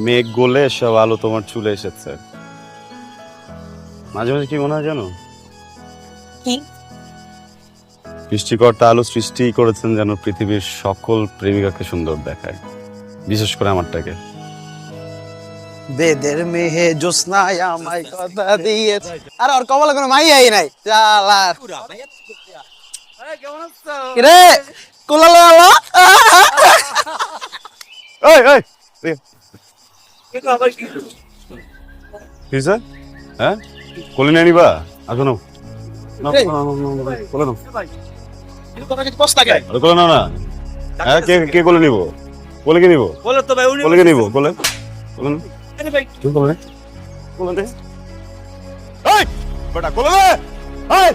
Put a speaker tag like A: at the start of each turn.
A: মেঘ গলে সব আলো তোমার চুলে এসেছে। মাঝে মাঝে কি মনে হয় জানো,
B: কি?
A: সৃষ্টিকর্তা আলো সৃষ্টি করেছেন যেন পৃথিবীর সকল প্রেমিকাকে সুন্দর দেখায়, বিশেষ করে আমারটাকে।
C: বেদের মেহে জোসনায় আমায় কথা দিয়েছে। আরে ওর কপালে কোনো মাইয়াই নাই। চালার কিরে কোলালে আলো
A: এই এই কিসে হ্যাঁ কোলে নিয়ে নিবা? আসো নাও নাও,
C: এই।
A: নাও, নাও, নাও, নাও, কোলে নাও।
C: কষ্ট লাগে
A: আরে কোলে নাও না। হ্যাঁ কে কে কোলে নিব? কোলে কে নিব?
D: বলো তো ভাই উনি
A: কোলে কে নিব? কোলে কোলে নাও।
D: আরে ভাই
A: তুমি কোলে নে। কোলে নে। এই বেটা কোলে নে। এই